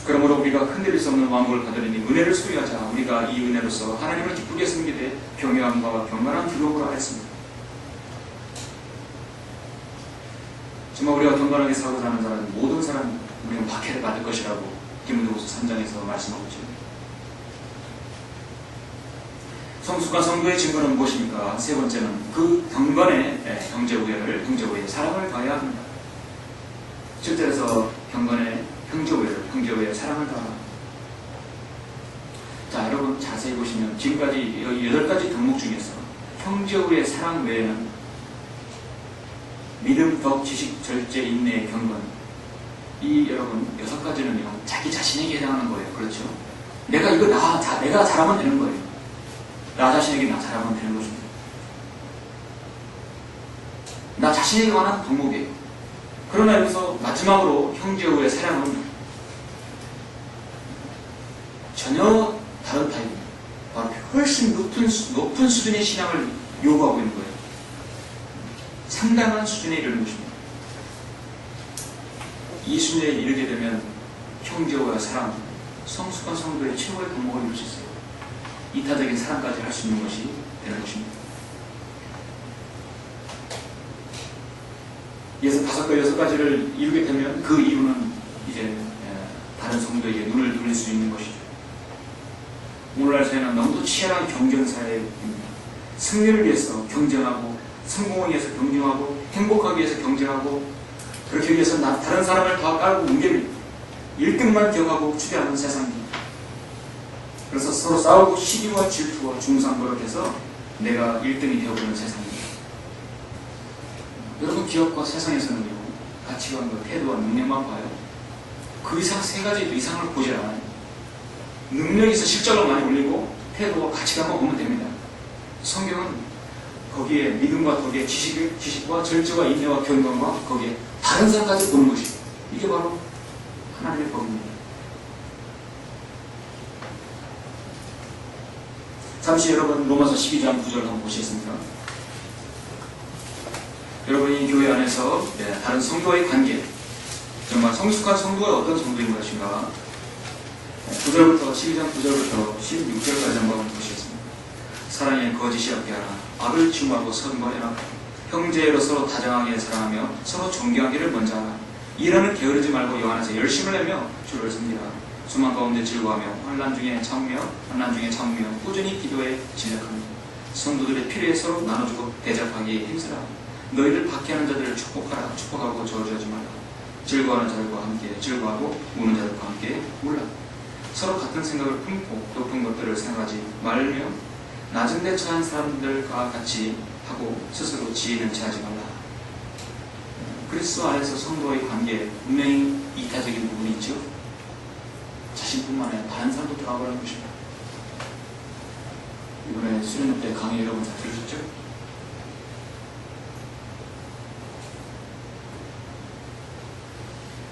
그러므로 우리가 흔들릴 수 없는 왕국을 받으려니 은혜를 소유하자. 우리가 이 은혜로서 하나님을 기쁘게 섬기되 경외함과 경건한 두려움으로 하였습니다. 정말 우리가 경건하게 살고 사는 자는 모든 사람 우리는 박해를 받을 것이라고 디모데후서 3장에서 말씀하고 있죠. 성숙한 성도의 증거는 무엇입니까? 세 번째는 그 경건의 형제우애, 사랑을 다해야 합니다. 7절에서 경건의 형제우애, 사랑을 다하라. 자, 여러분 자세히 보시면 지금까지 여기 8가지 덕목 중에서 형제우애, 사랑 외에는 믿음, 덕, 지식, 절제, 인내, 경건, 이 여러분 6가지는요 자기 자신에게 해당하는 거예요. 그렇죠? 내가 잘하면 되는 거예요. 나 자신에게 잘하면 되는 것입니다. 나 자신에게 관한 덕목이에요. 그러나 여기서 마지막으로 형제우애 사랑은 전혀 다른 타입입니다. 바로 훨씬 높은 수준의 신앙을 요구하고 있는 거예요. 상당한 수준에 이르는 것입니다. 이 수준에 이르게 되면 형제와 사랑, 성숙한 성도의 최고의 덕목을 이룰 수 있어요. 이타적인 사랑까지 할 수 있는 것이 되는 것입니다. 이에서 6가지를 이루게 되면 그 이유는 이제 다른 성도에게 눈을 돌릴 수 있는 것이죠. 오늘날 사회는 너무도 치열한 경쟁사회입니다. 승리를 위해서 경쟁하고 성공을 위해서 경쟁하고 행복하기 위해서 경쟁하고 그렇게 위해서 다른 사람을 다 깔고 뭉개립니다. 1등만 기억하고 추대하는 세상입니다. 그래서 서로 싸우고 시기와 질투와 중상버릇해서 내가 1등이 되어버리는 세상입니다. 여러분 기업과 세상에서는요 가치관과 태도와 능력만 봐요. 그 이상 3가지 이상을 보지 않아요. 능력에서 실적을 많이 올리고 태도와 가치관만 보면 됩니다. 성경은 거기에 믿음과 덕의 지식과 절제와 인내와 경건과 거기에 다른 사람까지 보는 것이 이게 바로 하나님의 법입니다. 잠시 여러분 로마서 12장 9절 한번 보시겠습니까? 여러분이 교회 안에서 다른 성도와의 관계, 정말 성숙한 성도가 어떤 성도인 것인가 9절부터 12장 9절부터 16절까지 한번 보시겠습니다. 사랑에 거짓이 없게 하라. 악을 증오하고 선거해라. 형제로 서로 다정하게 사랑하며 서로 존경하기를 먼저 하라. 일하는 게으르지 말고 영 안에서 열심을 내며 주를 섬기라. 수만 가운데 즐거워하며 환난 중에 참으며 꾸준히 기도에 진력합니다. 성도들의 필요에 서로 나눠주고 대접하기에 힘쓰라. 너희를 박해하는 자들을 축복하라. 축복하고 저주하지 말라. 즐거워하는 자들과 함께 즐거워하고 우는 자들과 함께 울라. 서로 같은 생각을 품고 높은 것들을 생각하지 말며 낮은 데 처한 사람들과 같이 하고 스스로 지혜는 취하지 말라. 그리스도 안에서 성도의 관계에 분명히 이타적인 부분이 있죠. 자신뿐만 아니라 다른 사람도 들어가버리는 것입니다. 이번에 수련회 때 강의 여러분 다 들으셨죠?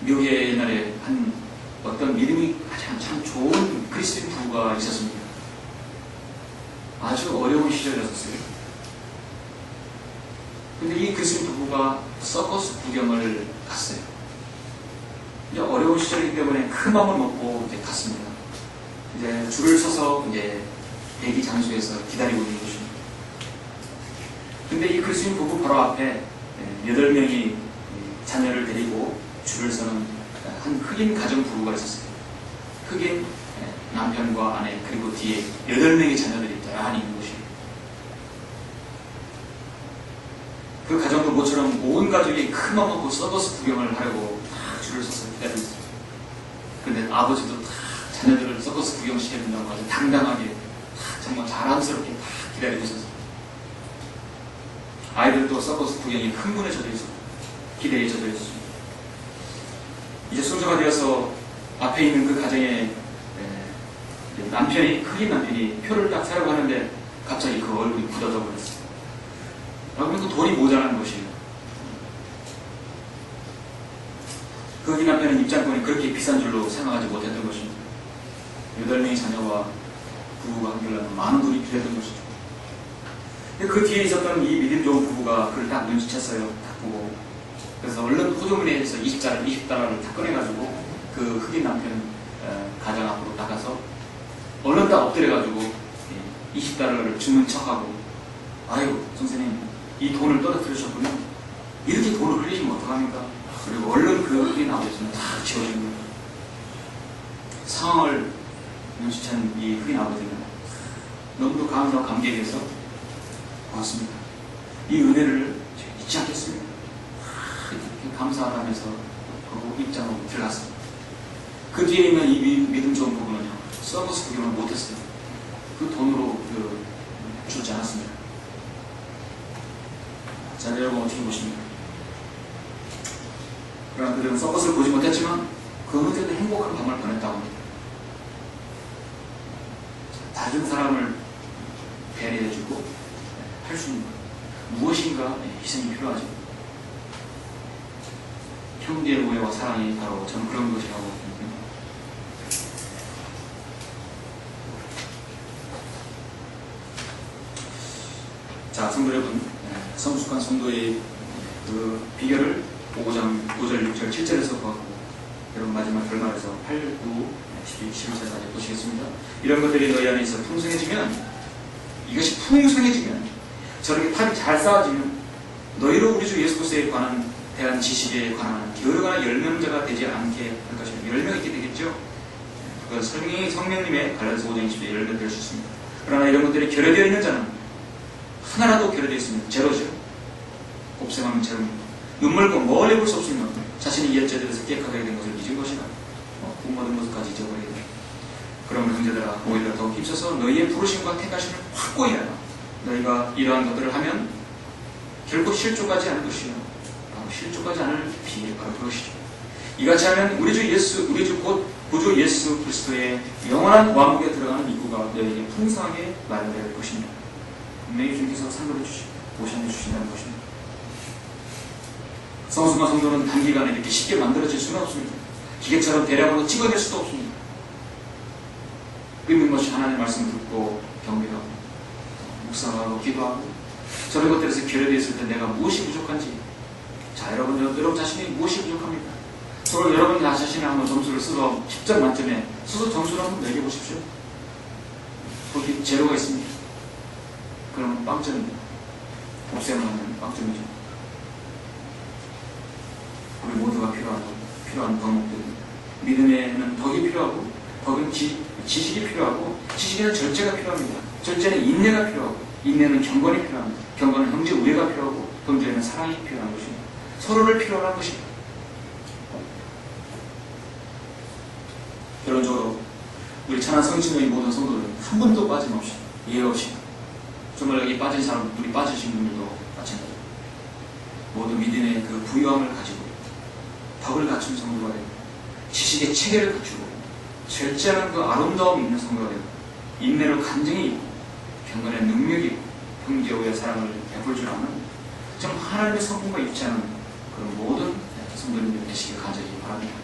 묘기에 옛날에 어떤 믿음이 참 좋은 그리스도인 부부가 있었습니다. 아주 어려운 시절이었어요. 근데 이 그리스도인 부부가 서커스 구경을 갔어요. 이제 어려운 시절이기 때문에 큰 마음을 먹고 이제 갔습니다. 이제 줄을 서서 이제 대기 장소에서 기다리고 있는 것입니다. 근데 이 그리스도인 부부 바로 앞에 8명이 자녀를 데리고 줄을 서는 한 흑인 가정 부부가 있었어요. 흑인 남편과 아내 그리고 뒤에 8명의 자녀들이 따라하니 있는 것이에요. 그 가정도 모처럼 온 가족이 큰 맘 먹고 서커스 구경을 하려고 다 줄을 서서 기다리고 있어요. 그런데 아버지도 다 자녀들을 서커스 구경 시켜준다고 아주 당당하게 정말 자랑스럽게 다 기다리고 있었어요. 아이들도 서커스 구경이 흥분에 젖어 있었고 기대에 젖어 있었습니다. 이제 순서가 되어서 앞에 있는 그 가정의 남편이, 흑인 남편이 표를 딱 사려고 하는데 갑자기 그 얼굴이 굳어져 버렸어요. 그러면 그 돈이 모자라는 것이에요. 그 흑인 남편은 입장권이 그렇게 비싼 줄로 생각하지 못했던 것입니다. 8명의 자녀와 부부가 함께하려면 많은 돈이 필요했던 것이죠. 그 뒤에 있었던 이 믿음 좋은 부부가 그걸 딱 눈치챘어요. 딱 보고. 그래서 얼른 호주머니에서 20달러를 딱 꺼내가지고 그 흑인 남편 가정 앞으로 나가서 얼른 딱 엎드려가지고 20달러를 주는 척하고, 아이고 선생님 이 돈을 떨어뜨리셨군요. 이렇게 돈을 흘리시면 어떡합니까? 그리고 얼른 그 흑인 아버지는 다 지워준 거예요. 상황을 눈치챈 이 흑인 아버지는 너무도 감사와 감기에 대해서 고맙습니다. 이 은혜를 잊지 않겠습니다. 감사하다면서 그 입장으로 들어갔습니다. 그 뒤에 있는 이 믿음 좋은 부분은요, 서커스 구경을 못했어요. 그 돈으로 주지 않았습니다. 자, 여러분 어떻게 보십니까? 그러나 그들은 서커스를 보지 못했지만 그 문제도 행복한 밤을 보냈다고 합니다. 다른 사람을 배려해주고 할 수 있는 무엇인가 희생이 필요하죠. 형제의 우애와 사랑이 바로 저는 그런 것이라고 생각합니다. 자, 성도 여러분, 성숙한 성도의 그 비결을 5장 5절, 6절, 7절에서 보았고, 여러분 마지막 결말에서 8, 9, 12, 11절까지 보시겠습니다. 이런 것들이 너희 안에 있어 풍성해지면, 이것이 풍성해지면, 저렇게 탑이 잘 쌓아지면 너희로 우리 주 예수 그리스도에 관한 대한 지식에 관한 여러 가지 열명자가 되지 않게 할 것입니다. 열명이 있게 되겠죠. 그건 성령님의 갈라디아서 5장 20절에 열명 될 수 있습니다. 그러나 이런 것들이 결여되어 있는 자는 하나라도 결여되어 있으면 제로죠. 곱셈하면 제로입니다. 눈멀고 멀리 볼 수 없으면 자신이 이해죄들에서 깨끗하게 된 것을 잊은 것이나 그 모든 것까지 잊어버리게 됩니다. 그러면 형제들아, 오히려 더욱 힘써서 너희의 부르심과 택하심을 확고히 하라. 너희가 이러한 것들을 하면 결코 실족하지 않을 것이요, 실족하지 않을 비밀이 바로 그것이죠. 이같이 하면 우리 주 곧 구주 예수 그리스도의 영원한 왕국에 들어가는 입구가 너희에게 풍성하게 마련될 것입니다. 분명히 주님께서 상급해 주시고 보상해 주신다는 것입니다. 성숙한 성도는 단기간에 이렇게 쉽게 만들어질 수는 없습니다. 기계처럼 대량으로 찍어낼 수도 없습니다. 믿는 것이 하나님의 말씀을 듣고 경배하고 묵상하고 기도하고 저런 것들에서 결여되어 있을 때 내가 무엇이 부족한지, 자, 여러분 자신이 무엇이 부족합니까? 서로 여러분 자신이 한번 점수를 써서 10점 만점에 써서 점수를 한번 매겨보십시오. 거기 제로가 있습니다. 그러면 빵점입니다. 곱셈을 하면 빵점이죠. 우리 모두가 필요한 덕목들입니다. 믿음에는 덕이 필요하고, 덕은 지식이 필요하고, 지식에는 절제가 필요합니다. 절제는 인내가 필요하고, 인내는 경건이 필요합니다. 경건은 형제 우애가 필요하고, 형제에는 사랑이 필요한 것입니다. 서로를 필요로 한 것입니다. 결론적으로 우리 찬한 성신의 모든 성도들은 한 번도 빠짐없이, 예외 없이, 정말 여기 빠진 사람, 우리 빠지신 분들도 마찬가지입니다. 모두 믿음의 그 부유함을 가지고 덕을 갖춘 성도가 되고, 지식의 체계를 갖추고, 절제하는 그 아름다움이 있는 성도가 되고, 인내로 간증이 있고, 경건의 능력이 있고, 형제의 사랑을 베풀 줄 아는 좀 하나님의 성품과 입지 않은 그런 모든 성도님들 되시길 간절히 바랍니다.